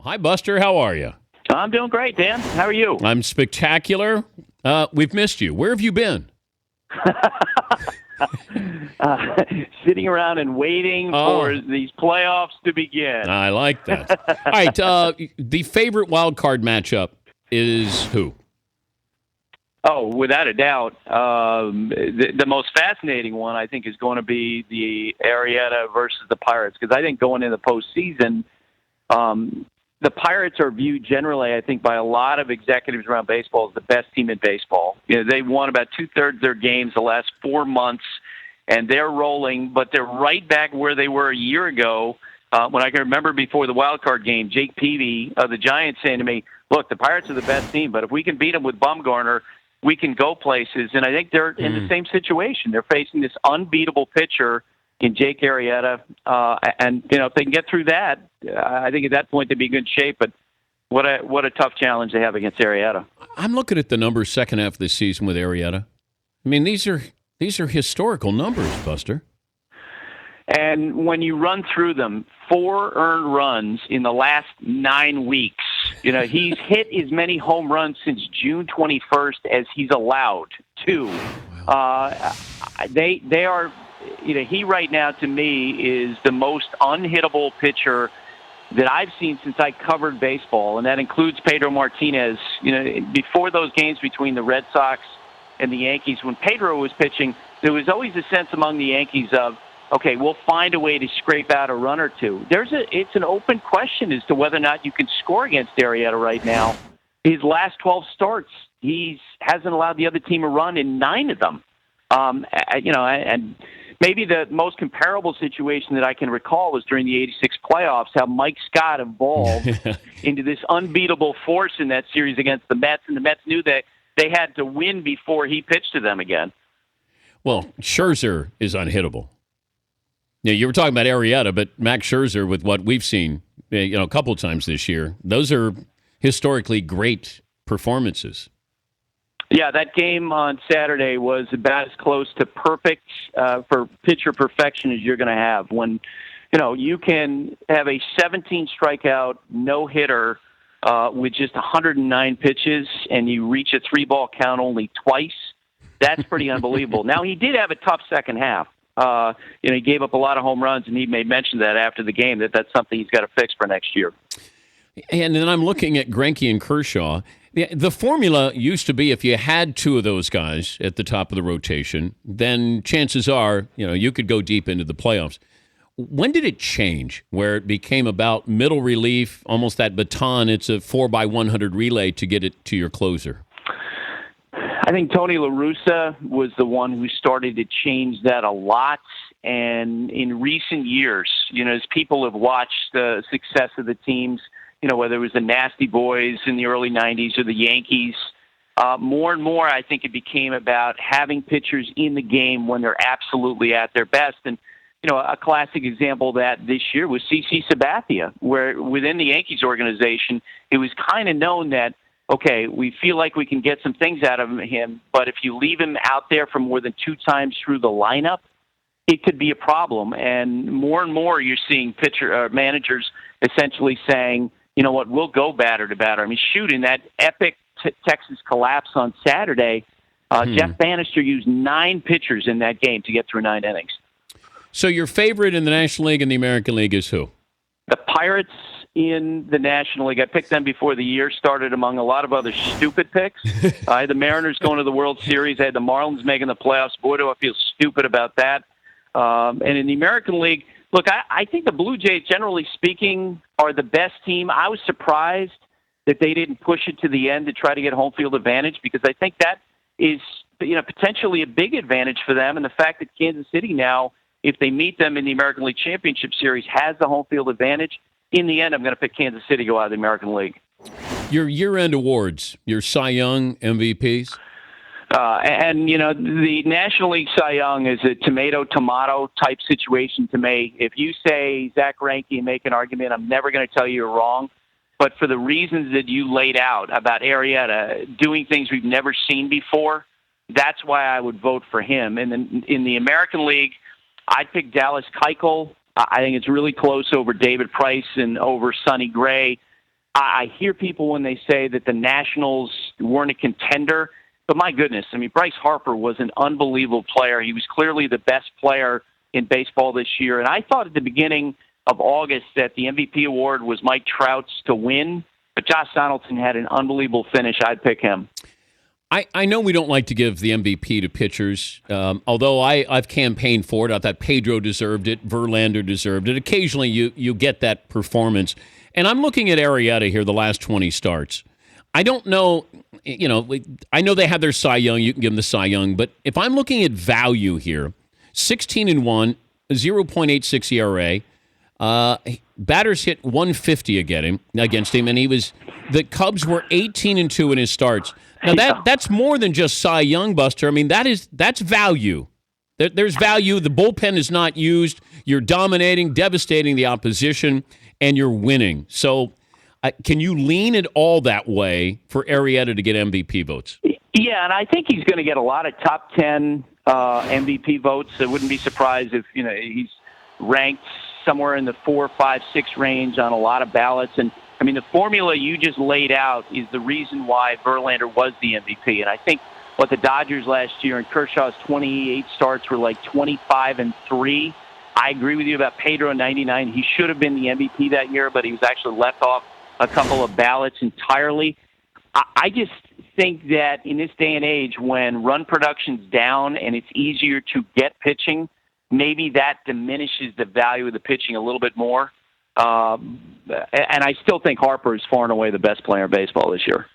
Hi, Buster. How are you? I'm doing great, Dan. How are you? I'm spectacular. We've missed you. Where have you been? Sitting around and waiting for these playoffs to begin. I like that. All right. The favorite wild card matchup is who? Oh, without a doubt. The most fascinating one, I think, is going to be the Arrieta versus the Pirates, because I think going into the postseason, the Pirates are viewed generally, I think, by a lot of executives around baseball as the best team in baseball. You know, they won about 2/3 of their games the last 4 months, and they're rolling, but they're right back where they were a year ago. When I can remember before the wild card game, Jake Peavy of the Giants saying to me, look, the Pirates are the best team, but if we can beat them with Bumgarner, we can go places. And I think they're in the same situation. They're facing this unbeatable pitcher in Jake Arrieta. And, you know, if they can get through that, I think at that point they'd be in good shape. But what a tough challenge they have against Arrieta. I'm looking at the numbers second half of the season with Arrieta. I mean, these are historical numbers, Buster. And when you run through them, 4 earned runs in the last 9 weeks. You know, he's hit as many home runs since June 21st as he's allowed to. They are, you know, he right now to me is the most unhittable pitcher that I've seen since I covered baseball, and that includes Pedro Martinez. You know, before those games between the Red Sox and the Yankees, when Pedro was pitching, there was always a sense among the Yankees of, okay, we'll find a way to scrape out a run or two. It's an open question as to whether or not you can score against Arrieta right now. His last 12 starts, he hasn't allowed the other team a run in 9 of them. You know, and maybe the most comparable situation that I can recall was during the '86 playoffs, how Mike Scott evolved into this unbeatable force in that series against the Mets, and the Mets knew that they had to win before he pitched to them again. Well, Scherzer is unhittable. Yeah, you were talking about Arrieta, but Max Scherzer, with what we've seen, you know, a couple of times this year, those are historically great performances. Yeah, that game on Saturday was about as close to perfect for pitcher perfection as you're going to have. When, you know, you can have a 17 strikeout no hitter with just 109 pitches, and you reach a 3-ball count only twice. That's pretty unbelievable. Now, he did have a tough second half. You know, he gave up a lot of home runs, and he made mention that after the game that's something he's got to fix for next year. And then I'm looking at Greinke and Kershaw. The formula used to be if you had 2 of those guys at the top of the rotation, then chances are, you know, you could go deep into the playoffs. When did it change where it became about middle relief, almost that baton, it's a 4x100 relay to get it to your closer? I think Tony La Russa was the one who started to change that a lot. And in recent years, you know, as people have watched the success of the teams, you know, whether it was the Nasty Boys in the early 90s or the Yankees, more and more I think it became about having pitchers in the game when they're absolutely at their best. And, you know, a classic example of that this year was CC Sabathia, where within the Yankees organization, it was kind of known that, okay, we feel like we can get some things out of him, but if you leave him out there for more than 2 times through the lineup, it could be a problem. And more you're seeing managers essentially saying, you know what, we'll go batter to batter. I mean, shoot, in that epic Texas collapse on Saturday, Jeff Bannister used 9 pitchers in that game to get through 9 innings. So your favorite in the National League and the American League is who? The Pirates in the National League. I picked them before the year started among a lot of other stupid picks. I had the Mariners going to the World Series. I had the Marlins making the playoffs. Boy, do I feel stupid about that. And in the American League, look, I think the Blue Jays, generally speaking, are the best team. I was surprised that they didn't push it to the end to try to get home field advantage, because I think that is, you know, potentially a big advantage for them. And the fact that Kansas City now, if they meet them in the American League Championship Series, has the home field advantage. In the end, I'm going to pick Kansas City to go out of the American League. Your year-end awards, your Cy Young MVPs? And, you know, the National League Cy Young is a tomato-tomato type situation to me. If you say Zach Greinke and make an argument, I'm never going to tell you you're wrong. But for the reasons that you laid out about Arrieta doing things we've never seen before, that's why I would vote for him. And then in the American League, I'd pick Dallas Keuchel. I think it's really close over David Price and over Sonny Gray. I hear people when they say that the Nationals weren't a contender, but my goodness, I mean, Bryce Harper was an unbelievable player. He was clearly the best player in baseball this year, and I thought at the beginning of August that the MVP award was Mike Trout's to win, but Josh Donaldson had an unbelievable finish. I'd pick him. I know we don't like to give the MVP to pitchers, although I've campaigned for it. I thought Pedro deserved it, Verlander deserved it. Occasionally you get that performance. And I'm looking at Arrieta here, the last 20 starts. I don't know, I know they have their Cy Young. You can give them the Cy Young. But if I'm looking at value here, 16-1, 0.86 ERA. Batters hit 150 against him, and the Cubs were 18-2 in his starts. Now that's more than just Cy Young, Buster. I mean, that's value. There's value. The bullpen is not used. You're dominating, devastating the opposition, and you're winning. So can you lean it all that way for Arrieta to get MVP votes? Yeah, and I think he's going to get a lot of top 10 MVP votes. I wouldn't be surprised if he's ranked somewhere in the 4, 5, 6 range on a lot of ballots. And I mean, the formula you just laid out is the reason why Verlander was the MVP. And I think what the Dodgers last year and Kershaw's 28 starts were like 25-3. I agree with you about Pedro 99. He should have been the MVP that year, but he was actually left off a couple of ballots entirely. I just think that in this day and age, when run production's down and it's easier to get pitching, maybe that diminishes the value of the pitching a little bit more. And I still think Harper is far and away the best player in baseball this year.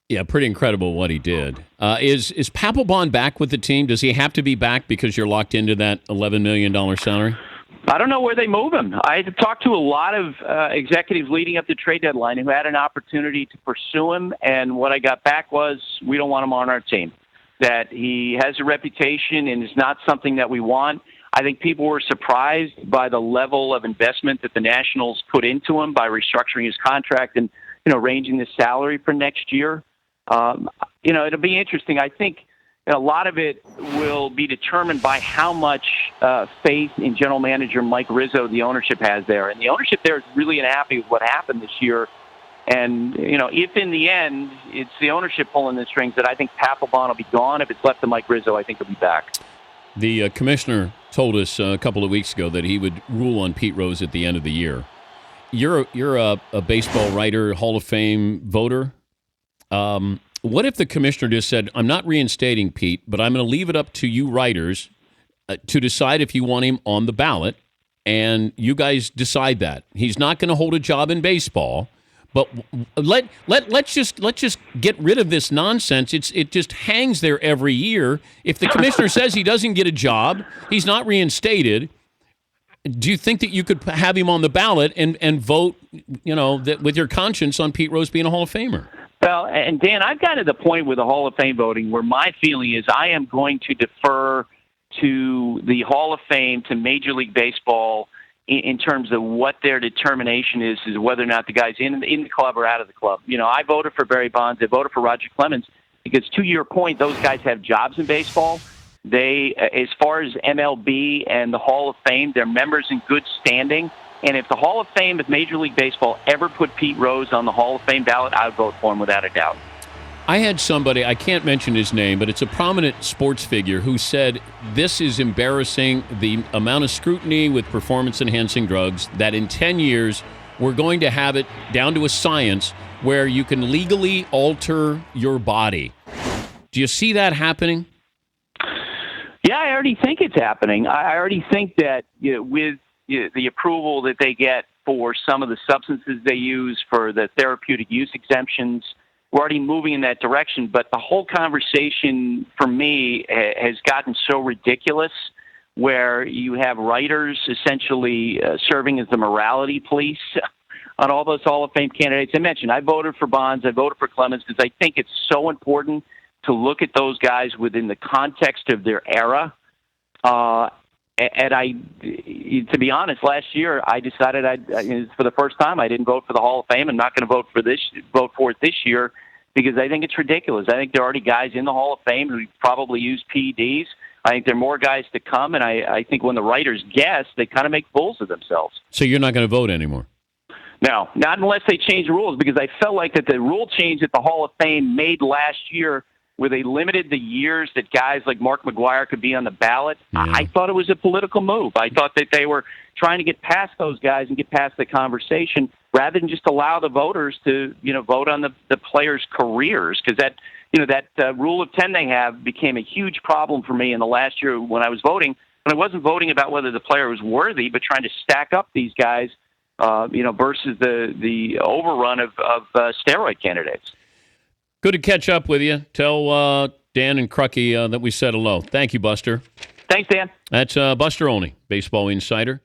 Yeah, pretty incredible what he did. Is Papelbon back with the team? Does he have to be back because you're locked into that $11 million salary? I don't know where they move him. I talked to a lot of executives leading up to trade deadline who had an opportunity to pursue him, and what I got back was, we don't want him on our team. That he has a reputation and is not something that we want. I think people were surprised by the level of investment that the Nationals put into him by restructuring his contract and, arranging the salary for next year. It'll be interesting. I think a lot of it will be determined by how much faith in general manager Mike Rizzo the ownership has there. And the ownership there is really unhappy with what happened this year. And, if in the end it's the ownership pulling the strings, that I think Papelbon will be gone. If it's left to Mike Rizzo, I think he'll be back. The commissioner told us a couple of weeks ago that he would rule on Pete Rose at the end of the year. You're a baseball writer, Hall of Fame voter. What if the commissioner just said, I'm not reinstating Pete, but I'm going to leave it up to you writers to decide if you want him on the ballot, and you guys decide that. He's not going to hold a job in baseball, but let's just get rid of this nonsense. It just hangs there every year. If the commissioner says he doesn't get a job, he's not reinstated, do you think that you could have him on the ballot and vote, that with your conscience on Pete Rose being a Hall of Famer? Well, and Dan, I've gotten to the point with the Hall of Fame voting where my feeling is I am going to defer to the Hall of Fame, to Major League Baseball, in terms of what their determination is whether or not the guy's in the club or out of the club. I voted for Barry Bonds. I voted for Roger Clemens because, to your point, those guys have jobs in baseball. They, as far as MLB and the Hall of Fame, they're members in good standing. And if the Hall of Fame of Major League Baseball ever put Pete Rose on the Hall of Fame ballot, I would vote for him without a doubt. I had somebody, I can't mention his name, but it's a prominent sports figure who said this is embarrassing, the amount of scrutiny with performance-enhancing drugs, that in 10 years we're going to have it down to a science where you can legally alter your body. Do you see that happening? Yeah, I already think it's happening. I already think that with the approval that they get for some of the substances they use for the therapeutic use exemptions, we're already moving in that direction. But the whole conversation for me has gotten so ridiculous, where you have writers essentially serving as the morality police on all those Hall of Fame candidates. I mentioned I voted for Bonds, I voted for Clemens, because I think it's so important to look at those guys within the context of their era. And to be honest, last year I decided for the first time I didn't vote for the Hall of Fame. I'm not going to vote for it this year because I think it's ridiculous. I think there are already guys in the Hall of Fame who probably use PEDs. I think there are more guys to come, and I think when the writers guess, they kind of make fools of themselves. So you're not going to vote anymore? No, not unless they change the rules, because I felt like that the rule change that the Hall of Fame made last year, where they limited the years that guys like Mark McGwire could be on the ballot, I thought it was a political move. I thought that they were trying to get past those guys and get past the conversation rather than just allow the voters to, vote on the players' careers, because that rule of 10 they have became a huge problem for me in the last year when I was voting. And I wasn't voting about whether the player was worthy, but trying to stack up these guys, versus the overrun of steroid candidates. Good to catch up with you. Tell Dan and Crucky that we said hello. Thank you, Buster. Thanks, Dan. That's Buster Olney, baseball insider.